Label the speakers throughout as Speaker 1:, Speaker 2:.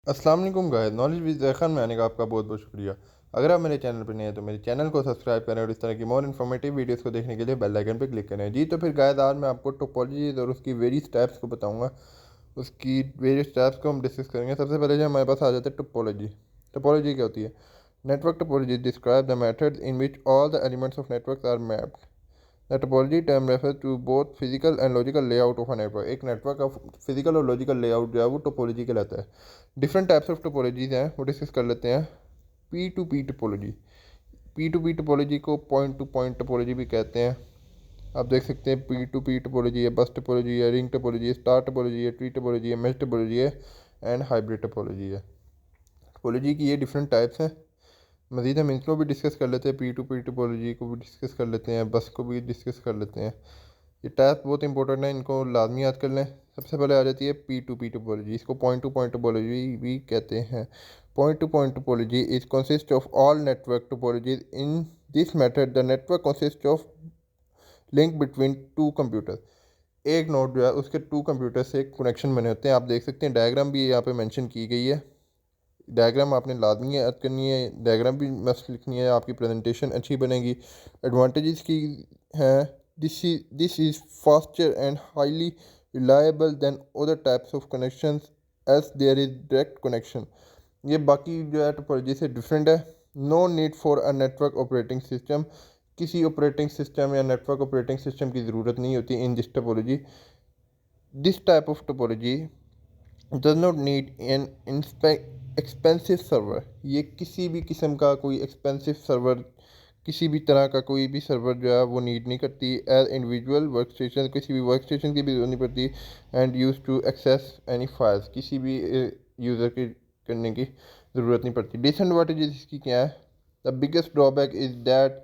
Speaker 1: अस्सलाम वालेकुम guys, knowledge with ज़ैख़ान में आने का आपका बहुत बहुत शुक्रिया। अगर आप मेरे चैनल पर नए हैं तो मेरे चैनल को सब्सक्राइब करें और इस तरह की मोर इन्फॉर्मेटिव वीडियोस को देखने के लिए बेल आइकन पर क्लिक करें। जी तो फिर गाइस, आज मैं आपको टोपोलॉजीज़ और उसकी वेरियस टाइप्स को बताऊंगा। उसकी वेरियस टाइप्स को हम डिस्कस करेंगे। सबसे पहले जो हमारे पास आ जाता है टोपोलॉजी। टोपोलॉजी क्या होती है? Network topology describe the method in which all the elements of network are mapped. The topology term refer to both physical and logical layout of a network. एक नेटवर्क का फिजिकल और logical layout जो है वो topology कहलाता है। Different types of topologies हैं, वो डिस्कस कर लेते हैं। P to P topology. P to P topology को पॉइंट टू पॉइंट टोपोलॉजी भी कहते हैं। आप देख सकते हैं पी टू पी टोपोलॉजी है, बस टोपोलॉजी है, रिंग टोपोलॉजी है, स्टार टोपोलॉजी है, ट्री टोपोलॉजी है, मेश टोपोलॉजी है एंड हाइब्रिड टोपोलॉजी है। टोपोलॉजी की ये डिफरेंट टाइप्स हैं। मज़ीद हम इनको भी डिस्कस कर लेते हैं, पी टू पी टोपोलॉजी को भी डिस्कस कर लेते हैं, बस को भी डिस्कस कर लेते हैं। ये टाइप बहुत इंपॉर्टेंट है, इनको लाजमी याद कर लें। सबसे पहले आ जाती है पी टू पी टोपोलॉजी। इसको पॉइंट टू पॉइंट टोपोलॉजी भी कहते हैं। Point to point topology is consist of all network topologies. In this method the network consist of link between two computer. एक नोड जो है उसके टू कंप्यूटर से connection बने होते हैं। आप देख सकते हैं डायग्राम भी यहाँ पे मेंशन की गई है। डायग्राम आपने लाजमी याद करनी है, डायग्राम भी मस्त लिखनी है, आपकी प्रेजेंटेशन अच्छी बनेगी। एडवांटेजेस की हैं, this is faster and highly reliable than other types of connections as there is direct connection. ये बाकी जो है टोपोलॉजी से डिफरेंट है। No need for a network operating system. किसी ऑपरेटिंग सिस्टम या नेटवर्क ऑपरेटिंग सिस्टम की ज़रूरत नहीं होती in this topology. This type of topology does not need an expensive server. ये किसी भी किस्म का कोई एक्सपेंसिव सर्वर, किसी भी तरह का कोई भी सर्वर जो है वो नीड नहीं करती। एज इंडिविजुअल वर्क स्टेशन, किसी भी वर्क स्टेशन की भी जरूरत नहीं पड़ती। And use to access any files, किसी भी यूज़र के करने की ज़रूरत नहीं पड़ती। डिसएडवांटेजेस इसकी क्या है? The biggest drawback is that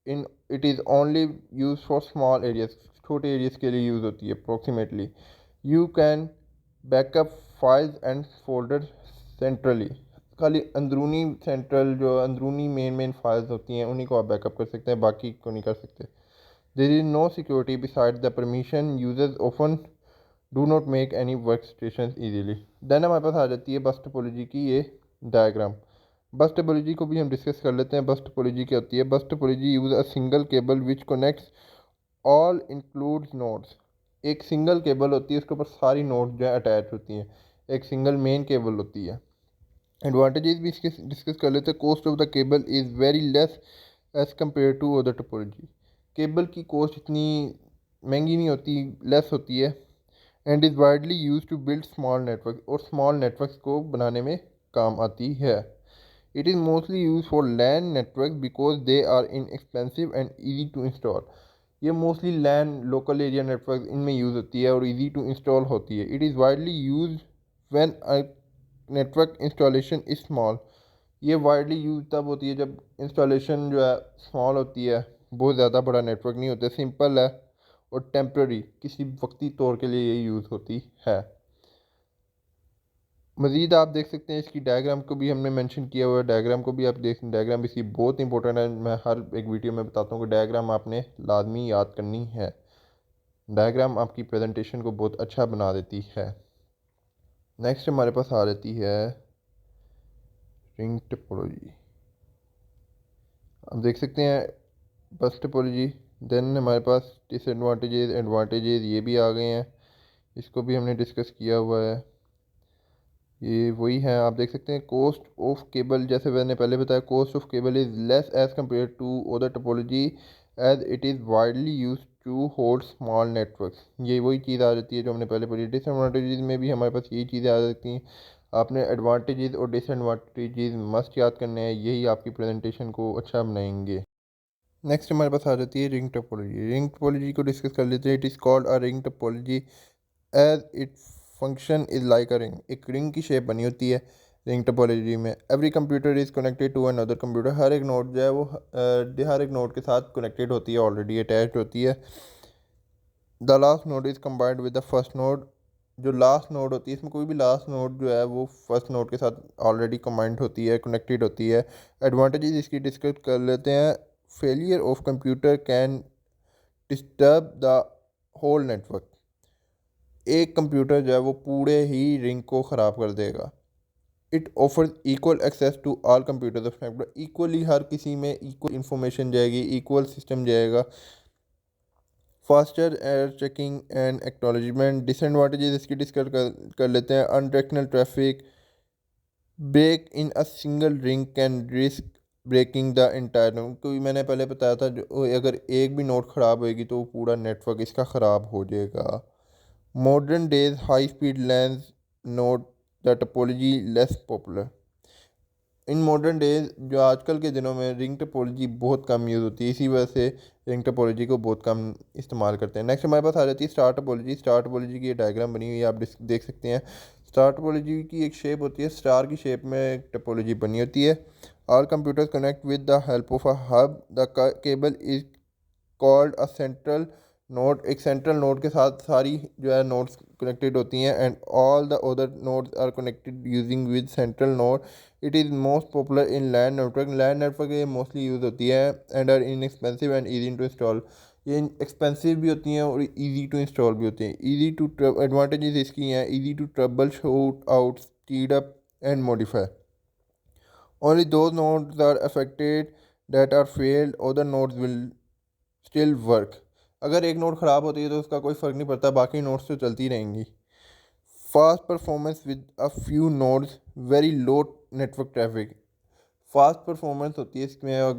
Speaker 1: in it is only use for small areas. छोटे एरियाज के लिए यूज़ होती है approximately. You can backup files and folder centrally. खाली अंदरूनी सेंट्रल जो अंदरूनी मेन फाइल्स होती हैं उन्हीं को आप बैकअप कर सकते हैं, बाकी को नहीं कर सकते। There is no security beside the permission. Users often do not make any work station easily. Then हमारे पास आ जाती है बस टोपोलॉजी की ये डायग्राम। बस टोपोलॉजी को भी हम डिस्कस कर लेते हैं। बस टोपोलॉजी क्या होती है? बस topology use a single cable which connects all includes nodes. एक सिंगल केबल होती है, उसके ऊपर सारी नोड्स जो है अटैच होती हैं। एक सिंगल मेन केबल होती है। एडवांटेजेस भी इसके डिस्कस कर लेते हैं। Cost of the cable is very less as compare to other topology. Cable की कॉस्ट इतनी महंगी नहीं होती, लेस होती है। And is widely use to build small network, और स्मॉल नेटवर्क्स को बनाने में काम आती है। It is mostly use for LAN network because they are inexpensive and easy to install. ये mostly LAN local area network इनमें use होती है और इजी टू इंस्टॉल होती है। It is widely use when a network installation is small. ये widely use तब होती है जब इंस्टॉलेशन जो है स्मॉल होती है, बहुत ज़्यादा बड़ा नेटवर्क नहीं होता, सिंपल है और टेम्प्रेरी किसी वक्ती तौर के लिए ये यूज़ होती है। मज़ीद आप देख सकते हैं इसकी डायग्राम को भी हमने मेंशन किया हुआ है। डायग्राम को भी आप देख, डायग्राम इसकी बहुत इंपॉर्टेंट है। मैं हर एक वीडियो में बताता हूँ कि डायग्राम आपने लाजमी याद करनी है। डायग्राम आपकी प्रेजेंटेशन को बहुत अच्छा बना देती है। नेक्स्ट हमारे पास आ जाती है रिंग टोपोलॉजी। आप देख सकते हैं बस टोपोलॉजी। देन हमारे पास डिसएडवांटेजेस एडवांटेजेस ये भी आ गए हैं, इसको भी हमने डिस्कस किया हुआ है। ये वही है, आप देख सकते हैं कॉस्ट ऑफ केबल, जैसे मैंने पहले बताया, cost of cable is less as compare to other topology as it is widely use to hold small networks. ये वही चीज़ आ जाती है जो हमने पहले पढ़ी। डिसएडवांटेजेस में भी हमारे पास यही चीज़ें आ जाती हैं। आपने एडवांटेजेस और डिसएडवांटेजेस मस्ट याद करने हैं, यही आपकी प्रेजेंटेशन को अच्छा बनाएंगे। नेक्स्ट हमारे पास आ जाती है रिंग टोपोलॉजी। रिंग टोपोलॉजी को डिस्कस कर लेते हैं। It is called a ring topology as it function is like a ring. एक रिंग की शेप बनी होती है रिंग टोपोलॉजी में। Every computer is connected to another computer. हर एक नोड जो है वो हर एक नोड के साथ कनेक्टेड होती है, ऑलरेडी अटैच्ड होती है। The last node is combined with the first node. जो लास्ट नोड होती है, इसमें कोई भी लास्ट नोड जो है वो फर्स्ट नोड के साथ ऑलरेडी कम्बाइंड होती है, कनेक्टेड होती है। एडवांटेजेस इसकी डिस्कस कर लेते हैं। Failure of computer can disturb the whole network. एक कंप्यूटर जो है वो पूरे ही रिंग को ख़राब कर देगा। It offers equal access to all computers of network, equally हर किसी में इक्वल इंफॉर्मेशन जाएगी, इक्वल सिस्टम जाएगा। Faster error checking and acknowledgement, disadvantages इसकी डिस्कस कर लेते हैं। Unidirectional traffic, break in a single ring can risk breaking the entire node, क्योंकि मैंने पहले बताया था जो अगर एक भी नोड ख़राब होएगी तो पूरा नेटवर्क इसका ख़राब हो जाएगा। Modern days high speed lens node the topology less popular. In modern days जो आजकल के दिनों में रिंग टोपोलॉजी बहुत कम यूज़ होती है, इसी वजह से रिंग टोपोलॉजी को बहुत कम इस्तेमाल करते हैं। नेक्स्ट हमारे पास आ जाती है स्टार टोपोलॉजी। स्टार टोपोलॉजी की ये डायग्राम बनी हुई है, आप देख सकते हैं। स्टार टोपोलॉजी की एक शेप होती है, स्टार की शेप में एक टोपोलॉजी बनी होती है। All computers connect with the help of a hub, the cable is called a central node. एक सेंट्रल नोड के साथ सारी जो है नोड्स कनेक्टेड होती हैं, and all the other nodes are connected using with central node. It is most popular in land network, land network ये mostly use होती है। And are inexpensive and easy to install, ये expensive भी होती हैं और इजी टू इंस्टॉल भी होती हैं। इजी टू एडवांटेजेस इसकी हैं, easy to troubleshoot out, speed up and modify. Only those nodes are affected that are failed, other nodes will still work. अगर एक नोट ख़राब होती है तो उसका कोई फ़र्क नहीं पड़ता, बाकी नोट्स तो चलती रहेंगी। Fast performance with a few nodes, very low network traffic. Fast performance होती है इसमें, और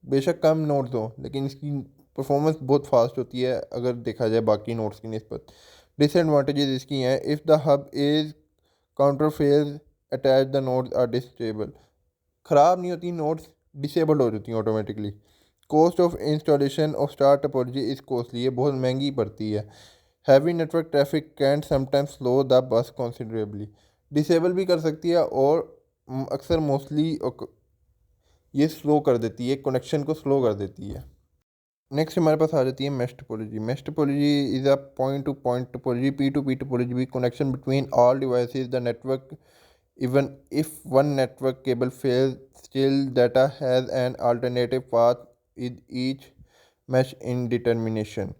Speaker 1: बेशक कम नोड्स हो लेकिन इसकी परफॉर्मेंस बहुत फास्ट होती है अगर देखा जाए बाकी नोड्स की निस्बत। डिसएडवांटेजेस इसकी हैं, if the hub is counter fails attach the nodes are disable. ख़राब नहीं होती नोड्स, डिसेबल हो जाती हैं automatically. Cost of installation of star topology is costly, ये बहुत महंगी पड़ती है। Heavy network traffic can sometimes slow the bus considerably, disable भी कर सकती है और अक्सर मोस्टली ये स्लो कर देती है, कनेक्शन को स्लो कर देती है। नेक्स्ट हमारे पास आ जाती है mesh topology. Mesh topology is a point to point topology, P to P topology भी, connection between all devices the network, even if one network cable fails, still data has an alternative path with each mesh in determination।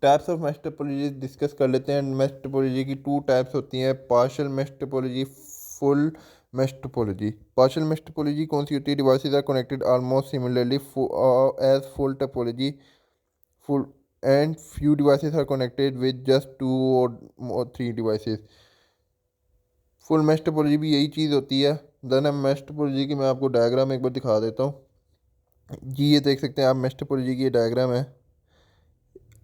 Speaker 1: Types of mesh topology discuss कर लेते हैं। Mesh topology की two types होती हैं, partial mesh topology, full mesh topology. Partial mesh topology कौन सी होती है? Devices are connected almost similarly as full topology, full and few devices are connected with just two और three devices. Full mesh topology भी यही चीज़ होती है। Then mash topology की मैं आपको डायग्राम एक बार दिखा देता हूँ। जी ये देख सकते हैं आप, मैश टोपोलॉजी की ये डायग्राम है।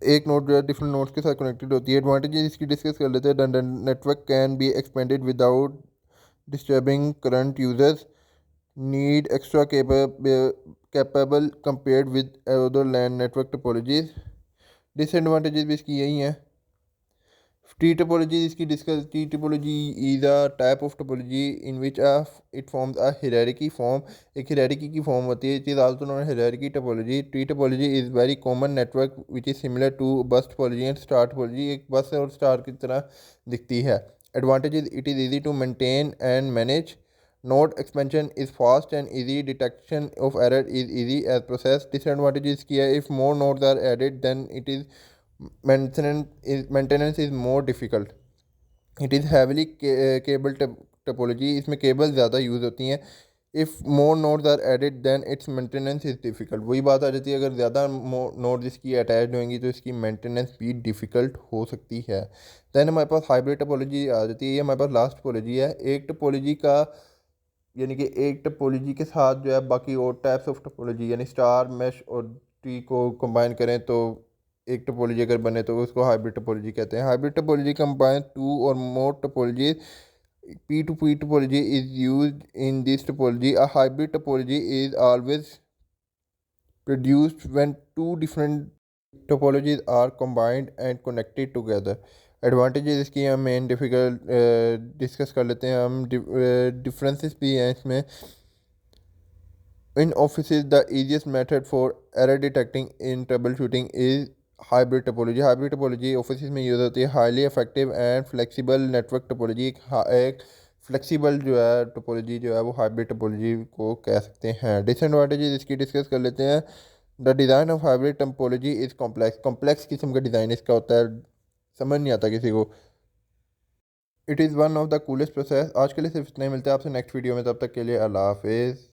Speaker 1: एक नोड जो है डिफरेंट नोड्स के साथ कनेक्टेड होती है। एडवांटेजेस इसकी डिस्कस कर लेते हैं। Network can be expanded without disturbing current users, need extra capable compared with other LAN network topologies. Disadvantages भी इसकी यही हैं। Tree topology इसकी discuss, tree topology is a type of topology in which it forms a hierarchy form, एक hierarchy की form होती है। It is also known as hierarchy topology। Tree topology is very common network which is similar to bus topology and star topology, एक बस और star की तरह दिखती है। Advantages, it is easy to maintain and manage, node expansion is fast and easy, detection of error is easy as process। Disadvantages की है, if more nodes are added then it is maintenance is more difficult। It is heavily cable topology, इसमें cable ज़्यादा use होती हैं। If more nodes are added then its maintenance is difficult, वही बात आ जाती है अगर ज़्यादा नोड्स इसकी अटैच होंगी तो इसकी मेंटेनेंस भी डिफ़िकल्ट हो सकती है। दैन हमारे पास हाइब्रिड टोपोलॉजी आ जाती है, ये हमारे पास लास्ट टोपोलॉजी है। एक टोपोलॉजी का यानी कि एक टोपोलॉजी के साथ जो है बाकी और टाइप्स ऑफ टोपोलॉजी यानी स्टार मैश और ट्री को कंबाइन करें तो एक टोपोलॉजी अगर बने तो उसको हाइब्रिड टोपोलॉजी कहते हैं। हाइब्रिड टोपोलॉजी कंबाइन टू और more topology, P to P topology is used in this topology. A hybrid topology is always produced when two different topologies are combined and connected together। Advantages इसकी हम main difficult discuss कर लेते हैं हम। Differences भी हैं इसमें। In office the easiest method for error detecting in trouble shooting is hybrid topology. Hybrid topology office में यूज़ होती है। Highly effective and flexible network topology, एक फ्लेक्सिबल जो है टोपोलॉजी जो है वो हाइब्रिड टोपोलॉजी को कह सकते हैं। डिसएडवांटेजेस इसकी डिस्कस कर लेते हैं। The design of hybrid topology is complex, complex किस्म का डिज़ाइन इसका होता है, समझ नहीं आता किसी को। It is one of the coolest process. आज के लिए सिर्फ इतना ही, मिलते हैं आपसे नेक्स्ट वीडियो में, तब तक के लिए अल्लाह हाफिज़।